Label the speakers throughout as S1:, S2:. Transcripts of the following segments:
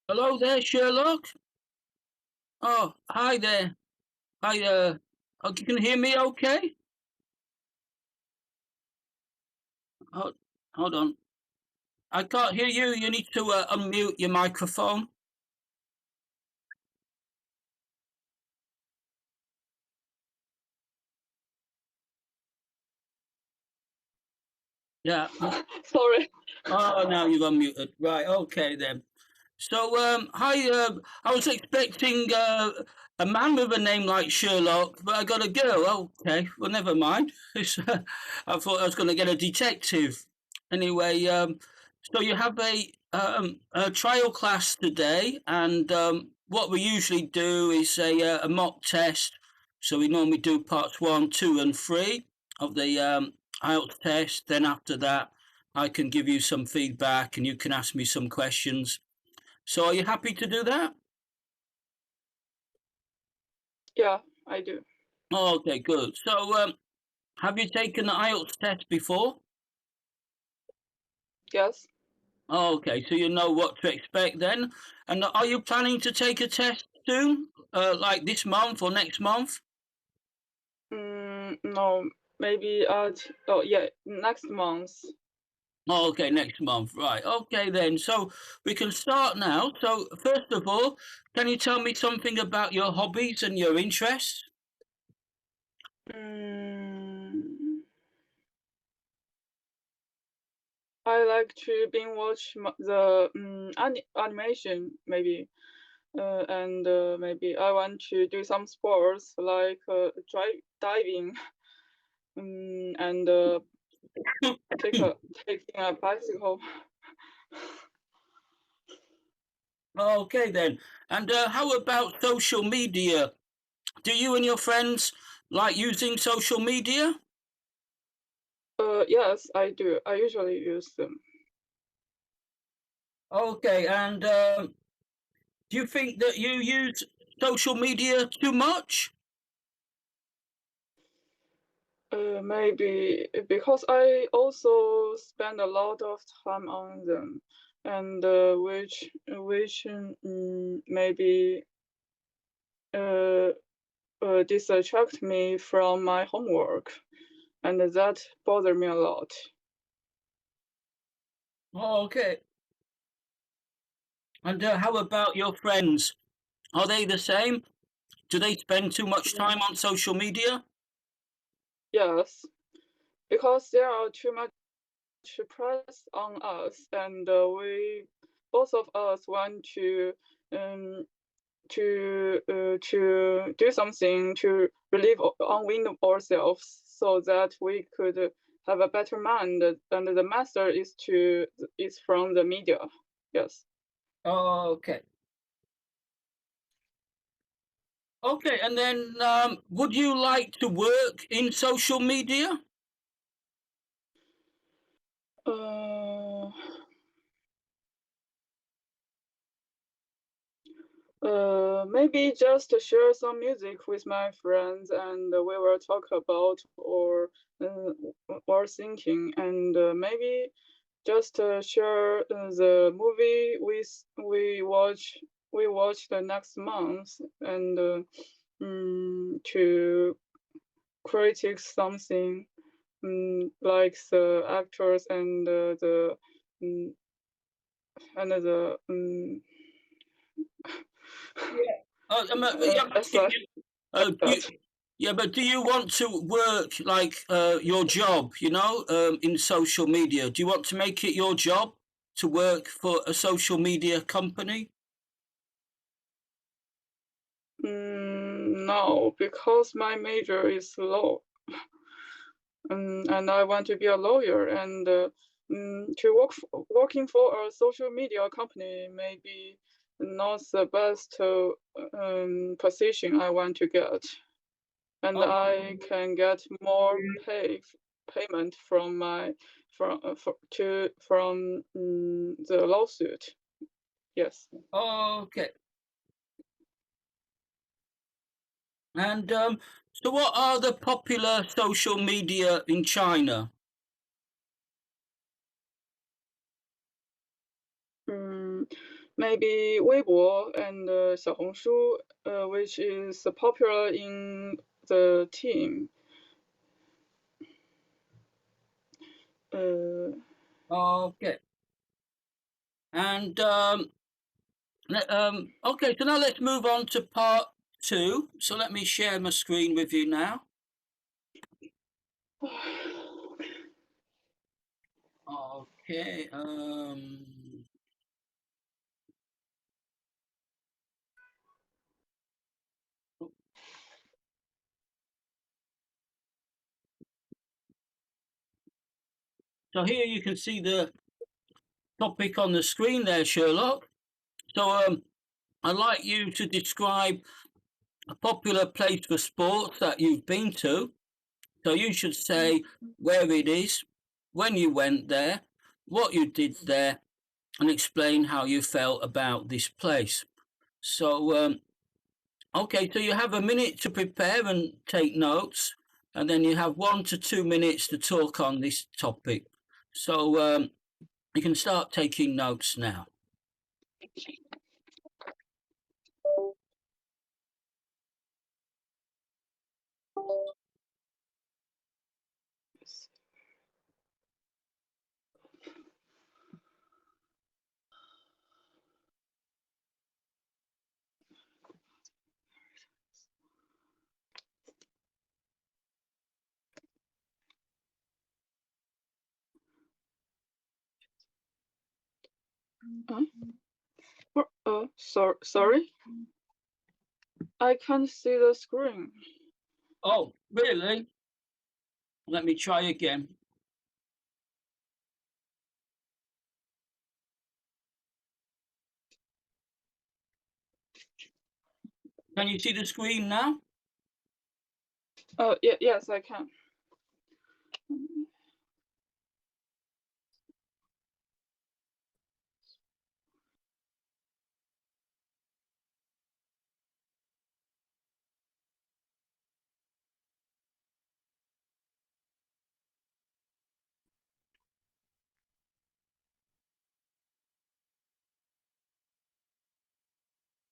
S1: Hello there, Sherlock. Oh, hi there. Hi, you can hear me okay? Hold, hold on. I can't hear you. You need to unmute your microphone. Yeah.
S2: Sorry.
S1: Oh, now you've unmuted. Right, okay then. So, hi, I was expecting a man with a name like Sherlock, but I got a girl. Okay, well, never mind. I thought I was going to get a detective. Anyway, so you have a trial class today, and what we usually do is a mock test. So we normally do parts one, two, and three of the IELTS test. Then after that, I can give you some feedback, and you can ask me some questions. So are you happy to do that?
S2: Yeah, I do.
S1: Oh, okay, good. So have you taken the IELTS test before?
S2: Yes.
S1: Oh, okay, so you know what to expect then. And are you planning to take a test soon? Like this month or next month?
S2: No, maybe yeah, next month.
S1: Oh, okay, next month. Right. Okay then. So we can start now. So first of all, can you tell me something about your hobbies and your interests?
S2: Mm, I like to binge watch the animation maybe, and maybe I want to do some sports like diving, and taking a bicycle.
S1: Okay then. And how about social media? Do you and your friends like using social media?
S2: Yes, I do. I usually use them.
S1: Okay, and do you think that you use social media too much?
S2: Maybe because I also spend a lot of time on them, and which maybe uh, distract me from my homework, and that bother me a lot.
S1: Okay. And how about your friends? Are they the same? Do they spend too much
S2: Mm,
S1: time on social media?
S2: yes, because there are too much press on us, and we both of us want um, to do something to relieve unwind ourselves so that we could have a better mind, and the method is from the media. Yes.
S1: Okay. Okay, and then would you like to work in social media?
S2: uh, Maybe just to share some music with my friends, and we will talk about uh, or thinking, and maybe just share the movie we watch the next month, and to critique something, like the actors and um, the
S1: Yeah. Yeah, I'm
S2: as
S1: asking
S2: like
S1: you. Do you,
S2: that.
S1: yeah, but do you want to work like your job? In social media. Do you want to make it your job to work for a social media company?
S2: No, because my major is law, and I want to be a lawyer, and to working for a social media company may be not the best position I want to get, and
S1: Oh,
S2: I can get more payment from my from the lawsuit. Yes.
S1: okay. And so, what are the popular social media in China?
S2: Mm, maybe Weibo and Xiaohongshu, which is popular in the team.
S1: Okay. And okay, so now let's move on to part 2. So let me share my screen with you now. Okay. So here you can see the topic on the screen there, Sherlock. So I'd like you to describe a popular place for sports that you've been to. So you should say where it is, when you went there, what you did there, and explain how you felt about this place. So, okay, so you have a minute to prepare and take notes, and then you have 1 to 2 minutes to talk on this topic. So, you can start taking notes now.
S2: Sorry, I can't see the screen.
S1: Oh, really? Let me try again. Can you see the screen now?
S2: Yes, I can.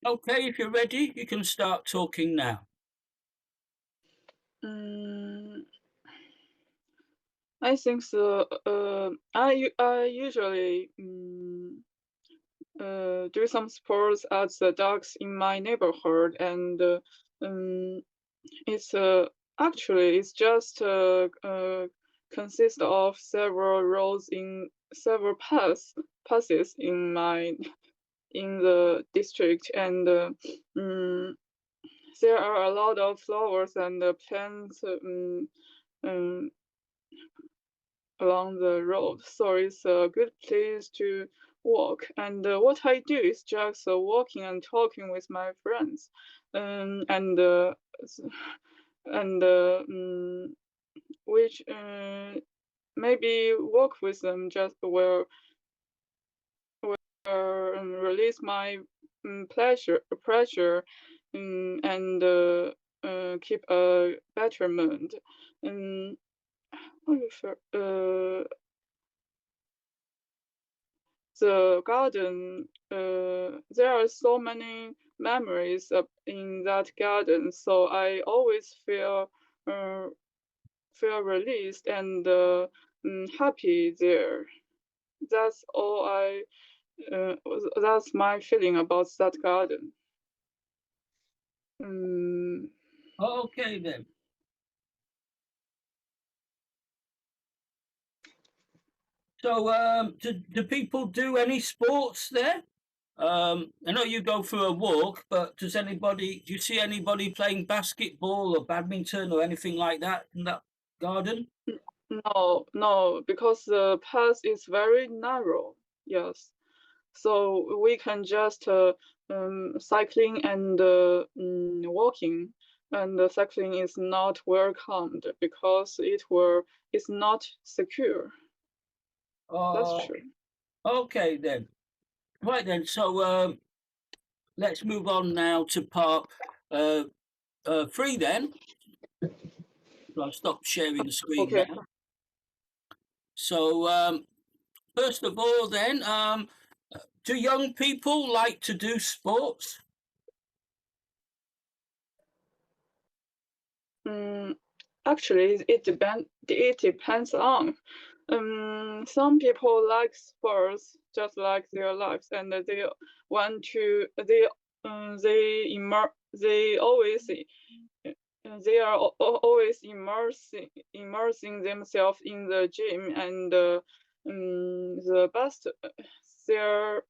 S1: Okay, if you're ready, you can start talking now.
S2: I think so. I usually do some sports at the docks in my neighborhood, and it's actually it's just consists of several roads in several passes in the district, and there are a lot of flowers and plants along the road, so it's a good place to walk. And what I do is just walking and talking with my friends, and which maybe walk with them just where release my pressure, and keep a better mood. Um, the garden, there are so many memories in that garden, so I always feel released and happy there. That's all that's my feeling about that garden.
S1: Okay then. So, do people do any sports there? I know you go for a walk, but do you see anybody playing basketball or badminton or anything like that in that garden?
S2: No, because the path is very narrow. Yes, so we can just cycling and walking, and the cycling is not welcomed because it's not secure. That's
S1: Oh,
S2: true.
S1: okay then. Right then. So, let's move on now to part 3 then. I'll stop sharing the screen
S2: Okay.
S1: now. So, first of all, then, Do young people like to do sports?
S2: Actually, it depends on. Some people like sports just like their lives, and they want to they always they are always immersing themselves in the gym, and the best their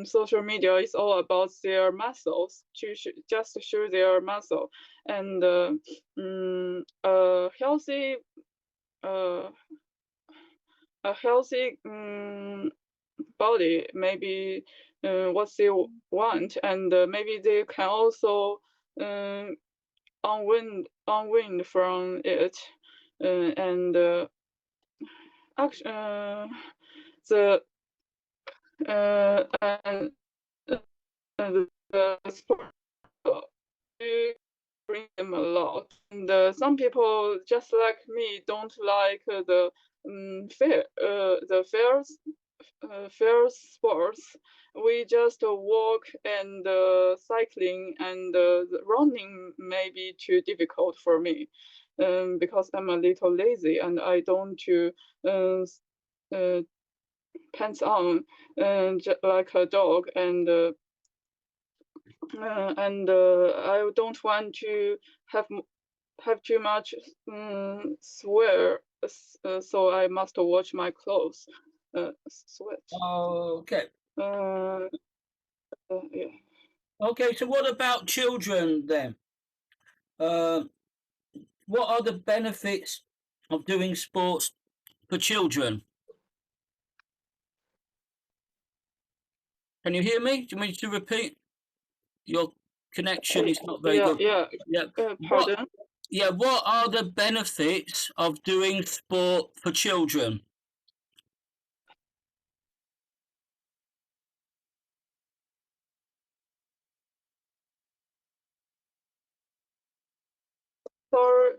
S2: social media is all about their muscles to just show their muscle, and a healthy uh, a healthy body maybe what they want, and maybe they can also unwind from it, and action the and the sport bring them a lot. And some people, just like me, don't like the fair sports. We just walk and cycling, and running may be too difficult for me, because I'm a little lazy and I don't pants on like a dog, and I don't want to have too much swear, so I must watch my clothes sweat.
S1: Okay.
S2: Yeah.
S1: Okay, so what about children then? Uh, what are the benefits of doing sports for children? Can you hear me? Do you want me to repeat? Your connection is not very good.
S2: Yeah.
S1: Yeah. What?
S2: Pardon.
S1: Yeah. What are the benefits of doing sport for children?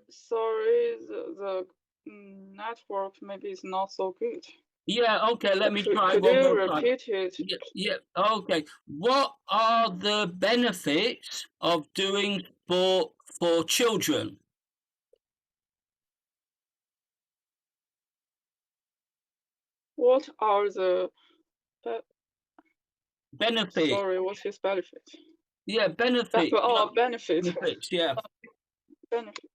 S2: Sorry, the network maybe is not so good.
S1: Yeah. Okay. Let me try
S2: Could
S1: one
S2: you
S1: more time.
S2: repeat it?
S1: Yeah. Yeah. Okay. What are the benefits of doing sport for children?
S2: What are the
S1: Benefits.
S2: sorry? What is benefit?
S1: Yeah. Benefits.
S2: Oh, benefit.
S1: Benefits. Yeah.
S2: Benefit.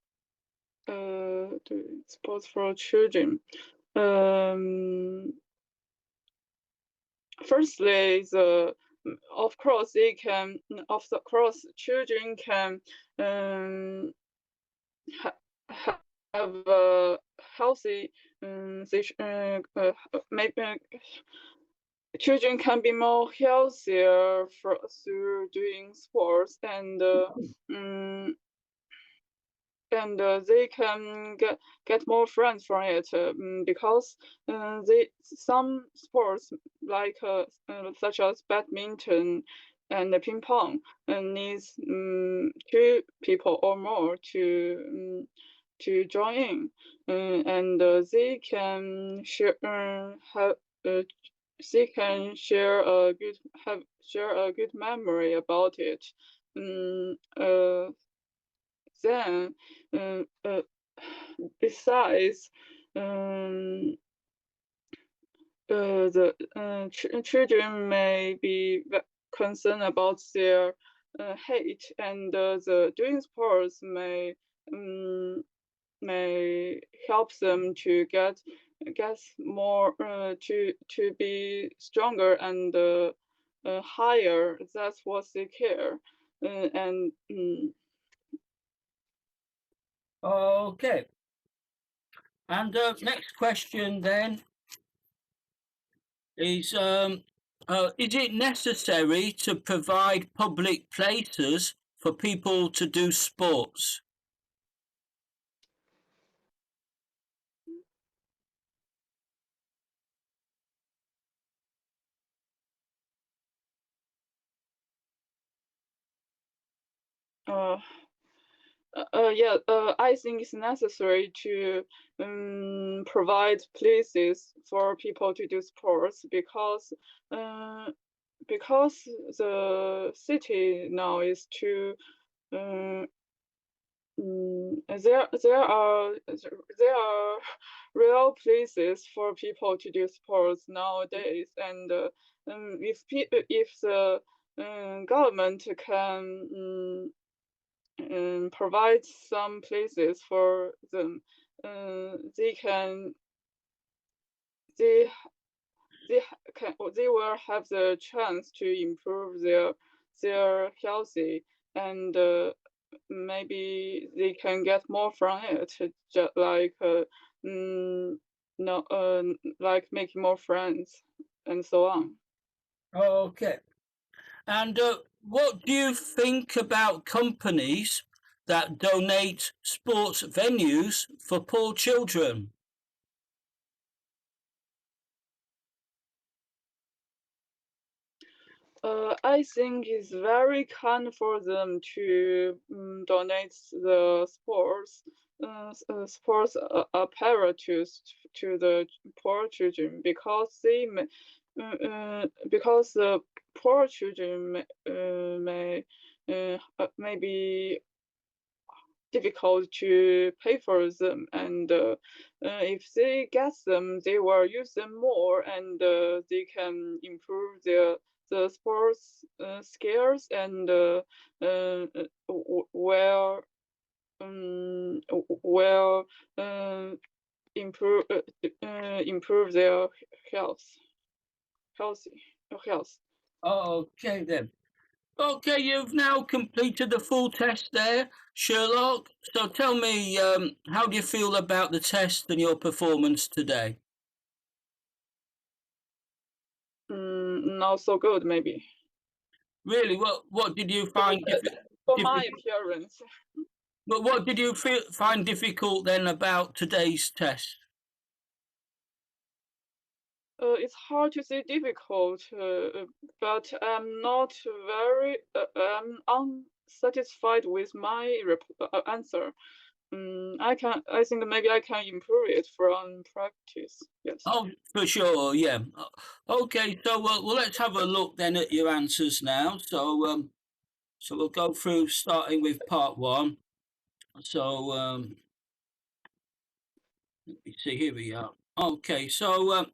S2: Doing sports for children. Um, Firstly, of course they can. Of course, children can ha, have a healthy. Maybe children can be more healthier through doing sports, um, and they can get more friends from it, because some sports like such as badminton and ping pong needs two people or more to join in, and they can share a good memory about it. Um, uh, then, besides, um, the children may be concerned about their height, and the doing sports may help them to get more to be stronger and higher. That's what they care, and
S1: Okay. And next question then is it necessary to provide public places for people to do sports?
S2: uh, yeah, I think it's necessary to provide places for people to do sports, because because the city now is too um, there are real places for people to do sports nowadays, and if the government can provide some places for them, they can they they will have the chance to improve their healthy, and maybe they can get more from it, just like no like making more friends and so on.
S1: Okay. And what do you think about companies that donate sports venues for poor children?
S2: I think it's very kind for them to donate the sports apparatus to the poor children, because because the poor children may be difficult to pay for them, and if they get them, they will use them more, and they can improve the sports skills, and will will improve improve their health healthy health.
S1: Okay then. Okay, you've now completed the full test there, Sherlock. So tell me, how do you feel about the test and your performance today?
S2: Not so good, maybe.
S1: Really, what did you
S2: For,
S1: find
S2: for my
S1: difficult?
S2: appearance.
S1: But what did you find difficult then about today's test?
S2: It's hard to say difficult, but I'm not very unsatisfied with my answer. I think maybe I can improve it from practice. Yes.
S1: Oh, for sure, yeah. Okay, so well, let's have a look then at your answers now. So we'll go through starting with part one. So let me see, here we are. Okay, so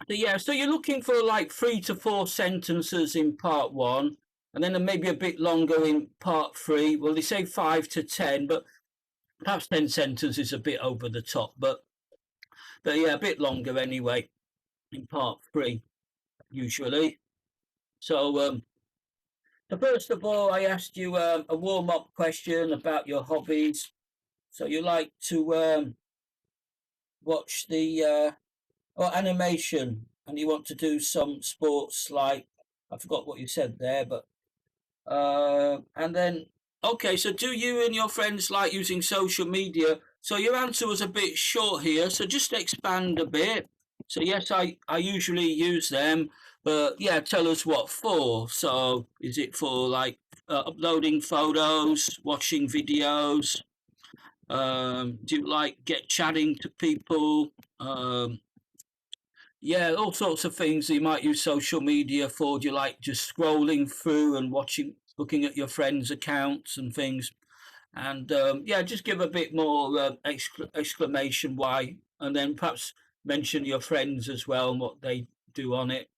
S1: yeah, so you're looking for like 3 to 4 sentences in part one, and then maybe a bit longer in part three. Well, they say 5 to 10, but perhaps 10 sentences is a bit over the top. But yeah, a bit longer anyway in part three usually. So first of all, I asked you a warm-up question about your hobbies. So you like to watch the or animation, and you want to do some sports like I forgot what you said there, but and then okay. So do you and your friends like using social media? So your answer was a bit short here. So just expand a bit. So yes, I usually use them, but yeah, tell us what for. So is it for like uploading photos, watching videos? Do you like get chatting to people? Yeah, all sorts of things you might use social media for. Do you like just scrolling through and looking at your friends' accounts and things? And yeah, just give a bit more exclamation why, and then perhaps mention your friends as well and what they do on it.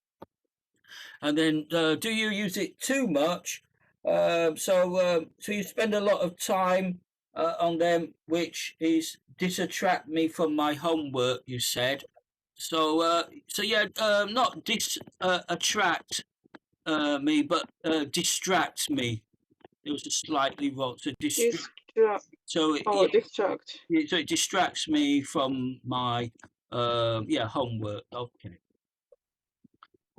S1: And then, do you use it too much? So you spend a lot of time on them, which is disattract me from my homework. You said. So yeah, not attract me, but distract me. It was a slightly wrong.
S2: Distract.
S1: So
S2: Oh,
S1: yeah,
S2: distract.
S1: so it distracts me from my yeah homework. Okay.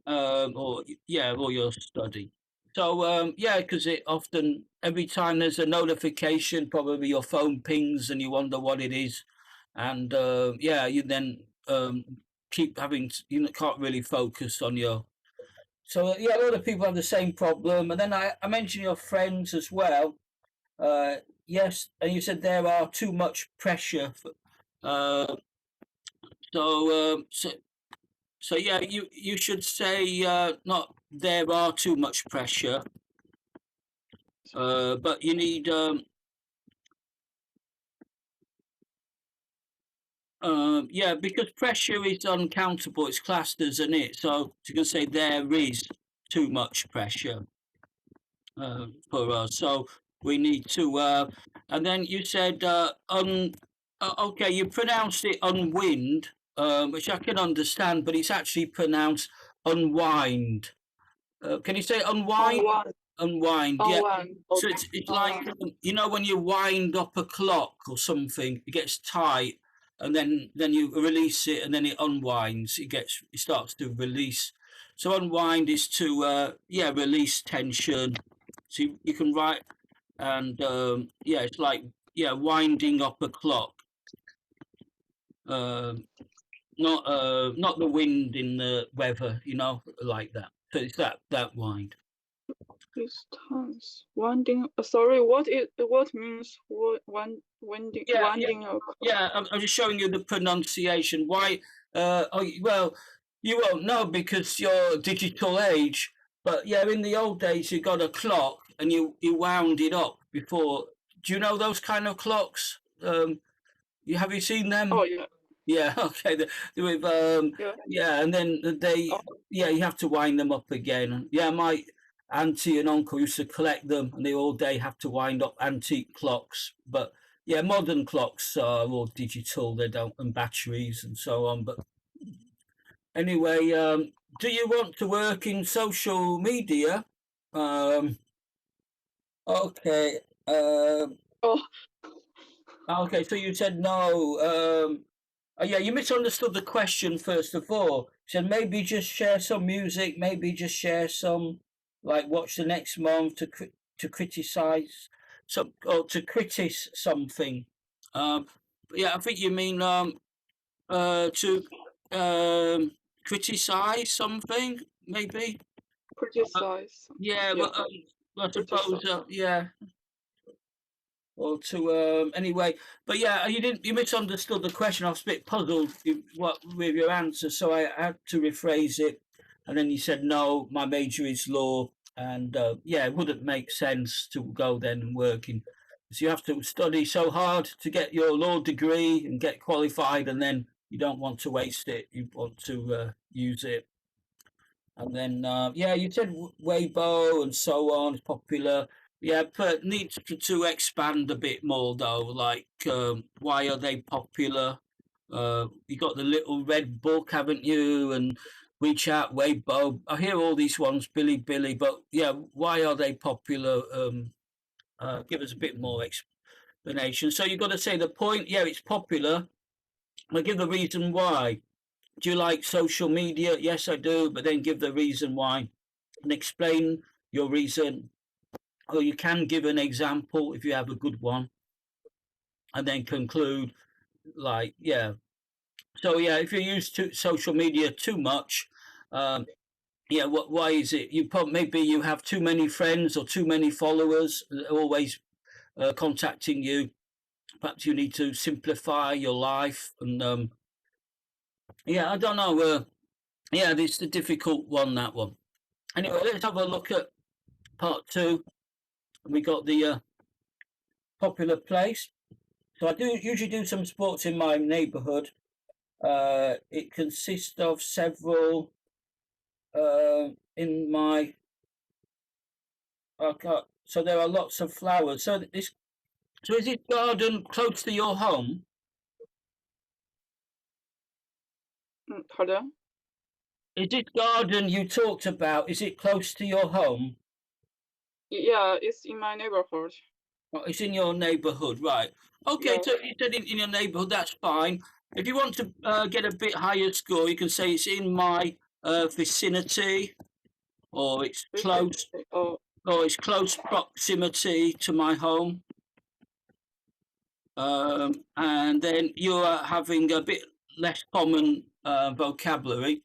S1: Or yeah, or your study. So yeah, because it often every time there's a notification, probably your phone pings and you wonder what it is, and yeah, you then keep having you can't really focus on your. So yeah, a lot of people have the same problem, and then I mentioned your friends as well. Uh, yes, and you said there are too much pressure. For, uh, so So yeah, you should say not there are too much pressure, but you need yeah, because pressure is uncountable. It's classed as an it. So you can say there is too much pressure for us. So we need to. And then you said okay, you pronounced it unwind, which I can understand, but it's actually pronounced unwind. Can you say
S2: On
S1: unwind?
S2: one,
S1: Unwind,
S2: on
S1: yeah.
S2: one,
S1: So
S2: okay,
S1: it's
S2: on
S1: like
S2: one.
S1: you know when you wind up a clock or something, it gets tight, and then you release it, and then it unwinds. It starts to release. So unwind is to yeah, release tension. So you can write and yeah, it's like yeah, winding up a clock. Um, not the wind in the weather, you know, like that. So it's that wind.
S2: Distance. Winding. Sorry, what means
S1: Yeah, yeah,
S2: winding a
S1: yeah. I'm just showing you the pronunciation. Why? Well, you won't know because you're digital age. But yeah, in the old days, you got a clock and you wound it up before. Do you know those kind of clocks? You have you seen them?
S2: Oh yeah,
S1: Yeah, okay. With
S2: yeah.
S1: yeah, and then
S2: Oh,
S1: yeah, you have to wind them up again. Yeah, my auntie and uncle used to collect them, and they all day have to wind up antique clocks. But yeah, modern clocks are all digital. They don't and batteries and so on. But anyway, do you want to work in social media? Um, okay.
S2: oh,
S1: Okay. So you said no. Oh, yeah, you misunderstood the question first of all. You said maybe just share some music, maybe just share some, like watch the next month to criticize some or to criticize something. Um, yeah, I think you mean to um criticize something, maybe. Uh,
S2: criticize.
S1: yeah,
S2: Yeah,
S1: but I suppose
S2: criticize.
S1: yeah. Or to anyway, but yeah, you misunderstood the question. I was a bit puzzled with your answer, so I had to rephrase it. And then you said no, my major is law, and yeah, it wouldn't make sense to go then and work in. So you have to study so hard to get your law degree and get qualified, and then you don't want to waste it. You want to use it. And then, yeah, you said Weibo and so on is popular. Yeah, but needs to expand a bit more though. Like, why are they popular? You got the little red book, haven't you? And WeChat, Weibo. I hear all these ones, Billy, but yeah, why are they popular? Give us a bit more explanation. So you've got to say the point. Yeah, it's popular. I give the reason why. Do you like social media? Yes, I do, but then give the reason why and explain your reason. Or you can give an example if you have a good one, and then conclude like, yeah. So yeah, if you use social media too much, um, yeah, why is it? Maybe you have too many friends or too many followers always contacting you. Perhaps you need to simplify your life, and yeah, I don't know. Yeah, this is a difficult one. That one. Anyway, let's have a look at part two. We got the popular place. So I do usually do some sports in my neighbourhood. It consists of several in my. So there are lots of flowers. So is it garden close to your home?
S2: Pardon?
S1: Is it garden you talked about? Is it close to your home?
S2: Yeah, it's in my neighborhood.
S1: Oh, it's in your neighbourhood, right? Okay,
S2: Yeah,
S1: so you said in your neighbourhood. That's fine. If you want to get a bit higher score, you can say it's in my vicinity, or it's close,
S2: vicinity. Oh,
S1: or it's close proximity to my home. And then you are having a bit less common vocabulary,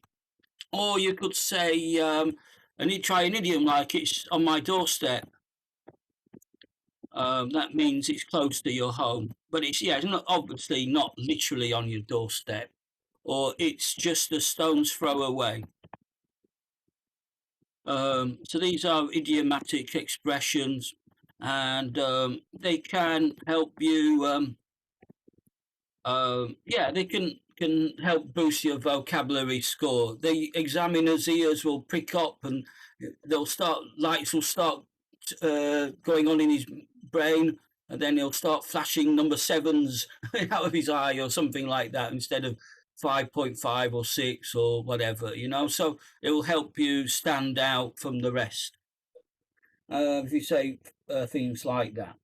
S1: or you could say, and you try an idiom like it's on my doorstep. That means it's close to your home, but it's yeah, it's not obviously not literally on your doorstep. or it's just a stone's throw away. So these are idiomatic expressions, and they can help you. Yeah, they can help boost your vocabulary score. The examiner's ears will prick up, and lights will start going on in his brain, and then he'll start flashing number sevens out of his eye or something like that instead of 5.5 or 6 or whatever, so it will help you stand out from the rest if you say things like that.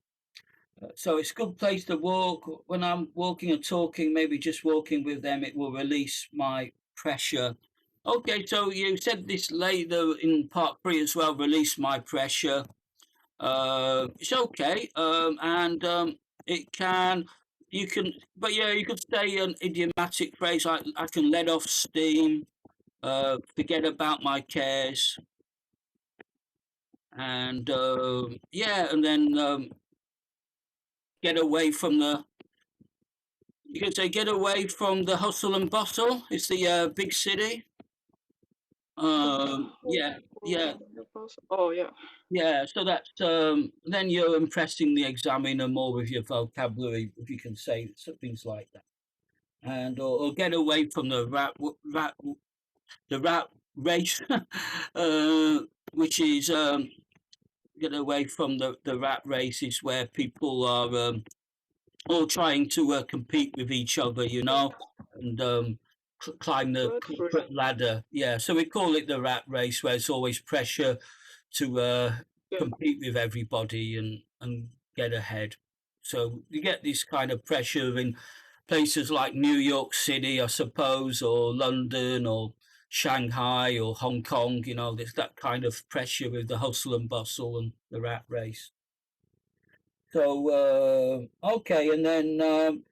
S1: So it's a good place to walk. When I'm walking and talking, maybe just walking with them, it will release my pressure. Okay, so you said this later in part 3 as well, release my pressure. It's okay, and it can, you can, but yeah, you could say an idiomatic phrase like I can let off steam, forget about my cares, and yeah, and then get away from the. You can say get away from the hustle and bustle. It's the big city. Yeah, yeah,
S2: Oh yeah.
S1: yeah. So that's then you're impressing the examiner more with your vocabulary, if you can say things like that, and or get away from the rat race, which is get away from the rat race is where people are all trying to compete with each other, and climb the corporate ladder. Yeah, so we call it the rat race, where it's always pressure to
S2: Yeah.
S1: compete with everybody and get ahead. So you get this kind of pressure in places like New York City, I suppose, or London, or Shanghai, or Hong Kong. There's that kind of pressure with the hustle and bustle and the rat race. So okay, and then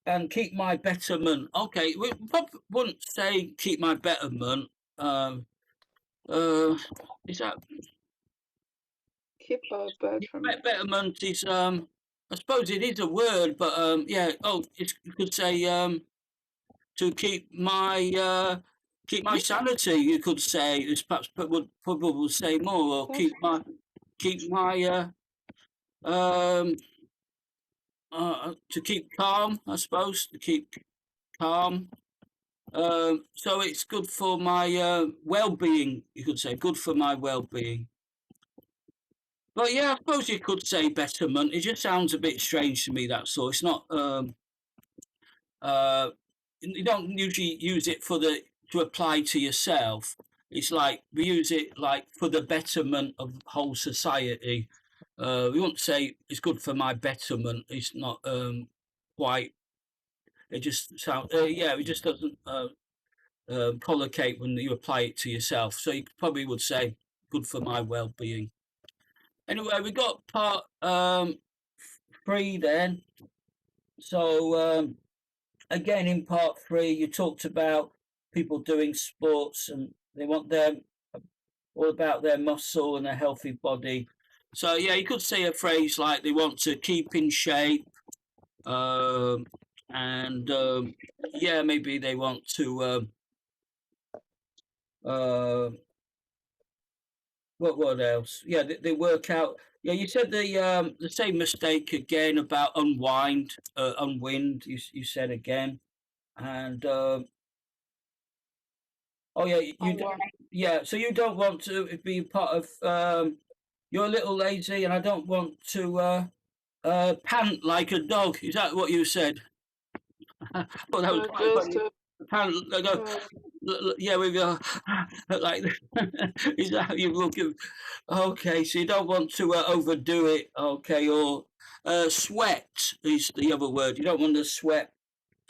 S1: and keep my betterment. Okay, we probably wouldn't say keep my betterment. Um, is that
S2: Keep a betterment.
S1: betterment? Is I suppose it is a word, but yeah. Oh, you could say to keep my sanity. You could say it's perhaps would probably say more, or keep my um to keep calm, I suppose, to keep calm. So it's good for my well-being, you could say, good for my well-being. But yeah, I suppose you could say betterment. It just sounds a bit strange to me, that's all. It's not, you don't usually use it to apply to yourself. It's like we use it like for the betterment of whole society. We won't say it's good for my betterment. It's not quite. It just sounds. Yeah, it just doesn't collocate when you apply it to yourself. So you probably would say good for my well-being. Anyway, we got part 3 then. So again, in part 3, you talked about people doing sports and they want all about their muscle and a healthy body. So yeah, you could say a phrase like they want to keep in shape, and yeah, maybe they want to. What else? Yeah, they work out. Yeah, you said the same mistake again about unwind. You said again, and oh yeah, you don't. Yeah, so you don't want to be part of. You're a little lazy, and I don't want to pant like a dog. Is that what you said? Well, that was quite
S2: Just
S1: funny. Pant like yeah, we go like. Is that how you look at? Okay, so you don't want to overdo it. Okay, or sweat is the other word. You don't want to sweat.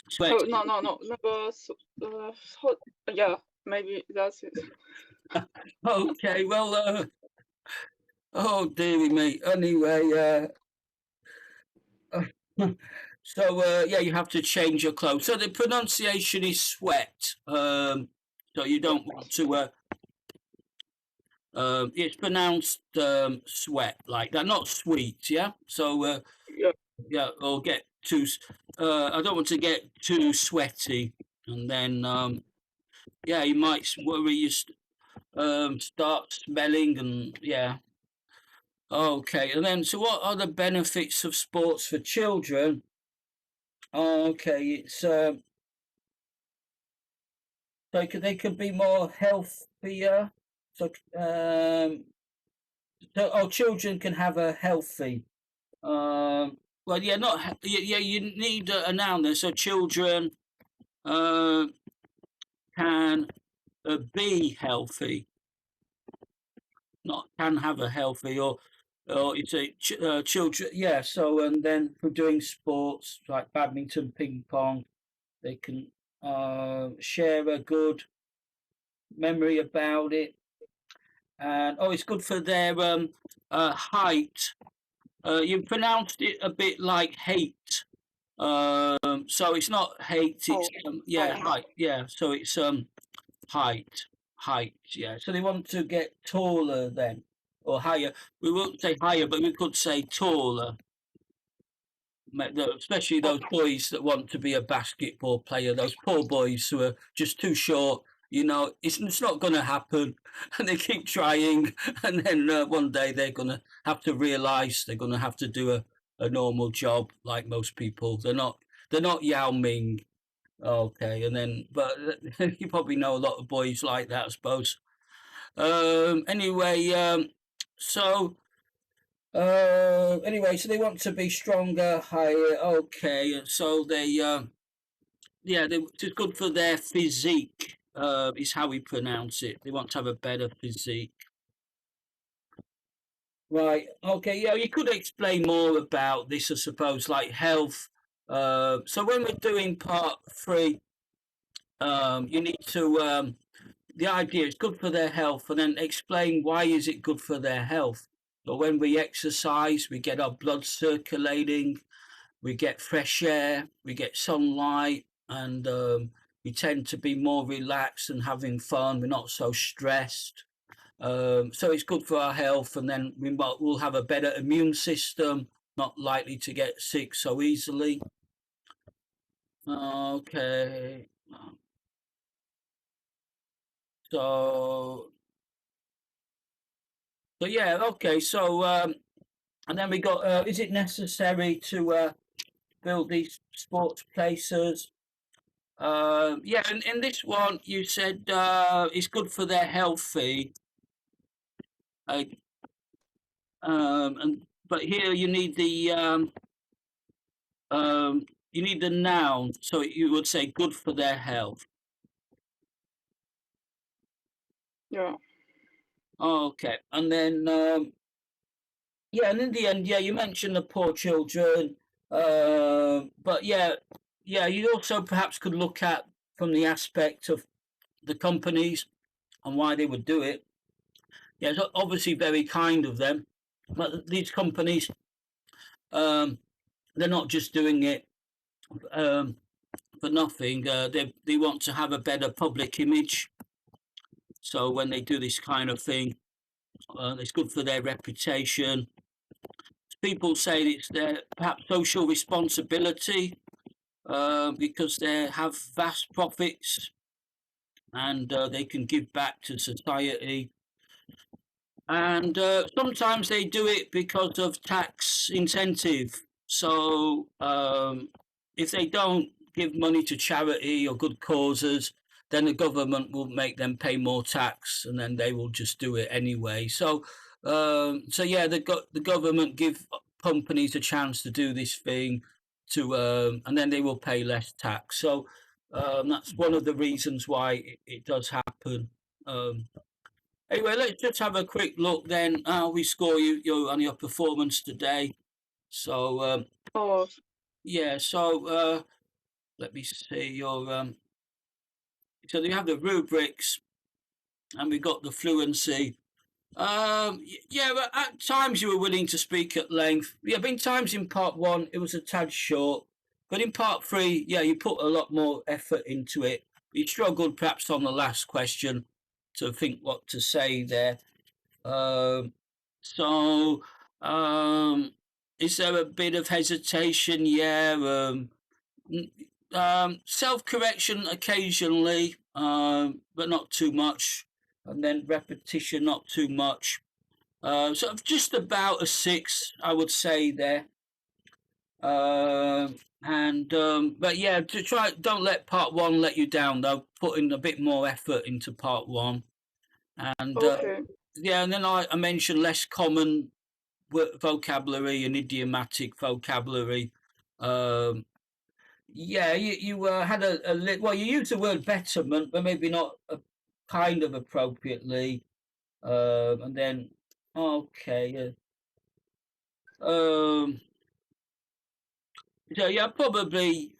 S1: Sweat.
S2: oh no. Yeah, maybe that's it.
S1: Okay, well, oh dearie me. Anyway, so yeah, you have to change your clothes. So the pronunciation is sweat. So you don't want to. It's pronounced sweat like that, not sweet. Yeah. So
S2: Yeah.
S1: yeah, or get too. I don't want to get too sweaty. and then yeah, you might worry you start smelling, and yeah. Okay, and then so what are the benefits of sports for children? Okay, it's they could be more healthier. So children can have a healthy. Well, yeah, not yeah. You need a noun there. So children uh, can be healthy, not can have a healthy, or it's a children. Yeah. So and then for doing sports like badminton, ping pong, they can share a good memory about it, and it's good for their height. You pronounced it a bit like hate. So it's not hate. It's
S2: Oh,
S1: yeah, height. Yeah. So it's height, height. Yeah. So they want to get taller then, or higher. We won't say higher, but we could say taller. Especially
S2: oh,
S1: those boys that want to be a basketball player. Those poor boys who are just too short. You know, it's not going to happen, and they keep trying, and then one day they're going to have to realise they're going to have to do a normal job like most people. They're not Yao Ming. Okay, and then but you probably know a lot of boys like that, I suppose. Anyway, so anyway, so they want to be stronger, higher. Okay, and so they yeah, it's good for their physique. Is how we pronounce it. They want to have a better physique. Right. Okay. Yeah, you could explain more about this, I suppose, like health. So when we're doing part three, you need to the idea is good for their health, and then explain why is it good for their health. So when we exercise, we get our blood circulating, we get fresh air, we get sunlight, and we tend to be more relaxed and having fun. We're not so stressed. So it's good for our health, and then we'll have a better immune system, not likely to get sick so easily. Okay. So, so yeah, okay. So, and then we got, is it necessary to build these sports places? Yeah, and in this one, you said it's good for their healthy. Uh, and but here you need the noun, so you would say good for their health.
S2: yeah.
S1: Okay, and then yeah, and in the end, yeah, you mentioned the poor children, but yeah, yeah, you also perhaps could look at from the aspect of the companies and why they would do it. Yeah, it's obviously very kind of them, but these companies, um, they're not just doing it um, for nothing. They want to have a better public image. So when they do this kind of thing, it's good for their reputation. People say it's their perhaps social responsibility because they have vast profits and they can give back to society. And sometimes they do it because of tax incentive. So if they don't give money to charity or good causes, then the government will make them pay more tax, and then they will just do it anyway. So yeah, the government give companies a chance to do this thing and then they will pay less tax. So that's one of the reasons why it does happen. Um, Anyway, let's just have a quick look then how we score on your performance today. So
S2: Oh,
S1: yeah, so let me see your so you have the rubrics and we got the fluency. Yeah, but at times you were willing to speak at length. Yeah, been times in part one it was a tad short, but in part three, yeah, you put a lot more effort into it. You struggled perhaps on the last question to think what to say there. Um, so, um, is there a bit of hesitation? Yeah. self-correction occasionally, but not too much, and then repetition not too much. So just about a 6, I would say there. And but yeah, to try, don't let part one let you down though. Put in a bit more effort into part one, and
S2: Okay.
S1: yeah, and then I mentioned less common vocabulary and idiomatic vocabulary. Um, yeah, you had well, you used the word betterment, but maybe not kind of appropriately. And then okay, so yeah, probably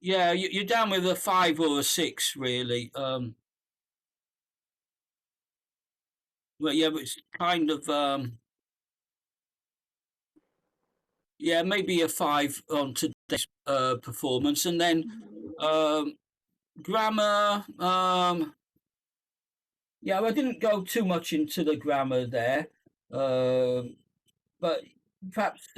S1: yeah, you're down with a 5 or a 6 really. But yeah, but it's kind of yeah, maybe a 5 on today's performance, and then um, grammar. Yeah, I didn't go too much into the grammar there, but perhaps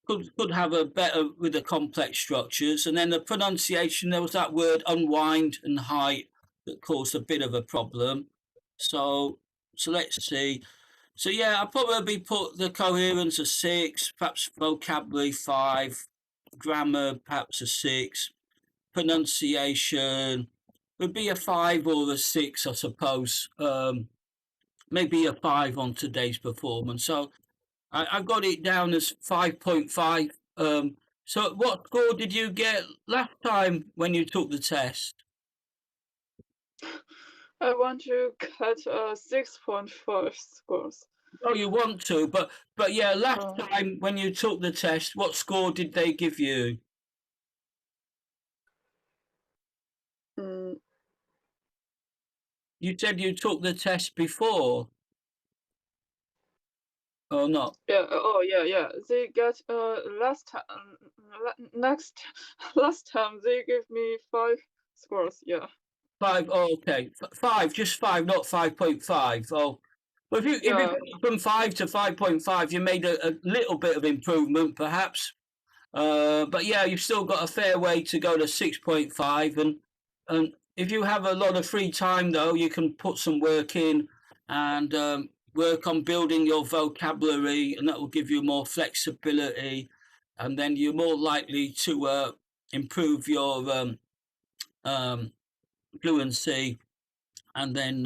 S1: could have a better with the complex structures, and then the pronunciation. There was that word unwind and height that caused a bit of a problem. So let's see. So yeah, I'll probably put the coherence a 6, perhaps vocabulary 5, grammar perhaps a 6, pronunciation would be a 5 or a 6, I suppose. Maybe a 5 on today's performance. So I got it down as 5.5. So what score did you get last time when you took the test?
S2: I want to get a 6.5 scores.
S1: Oh, you want to, but yeah, last
S2: Uh,
S1: time when you took the test, what score did they give you?
S2: mm,
S1: You said you took the test before, or not?
S2: yeah. Oh, yeah, yeah. They get last time, next last time they gave me 5 scores. Yeah,
S1: 5. Oh, okay, 5, just 5, not 5.5. Oh, well, if you
S2: yeah,
S1: got from 5 to 5.5, you made a little bit of improvement, perhaps. But yeah, you've still got a fair way to go to 6.5, and if you have a lot of free time though, you can put some work in and work on building your vocabulary, and that will give you more flexibility, and then you're more likely to improve your um, fluency, and then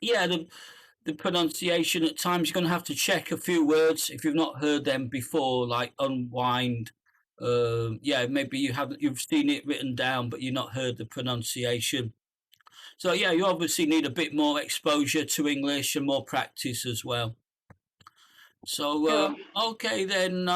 S1: yeah, the pronunciation at times you're going to have to check a few words if you've not heard them before, like unwind. Yeah, maybe you've seen it written down, but you've not heard the pronunciation. So yeah, you obviously need a bit more exposure to English and more practice as well. So
S2: yeah.
S1: okay then.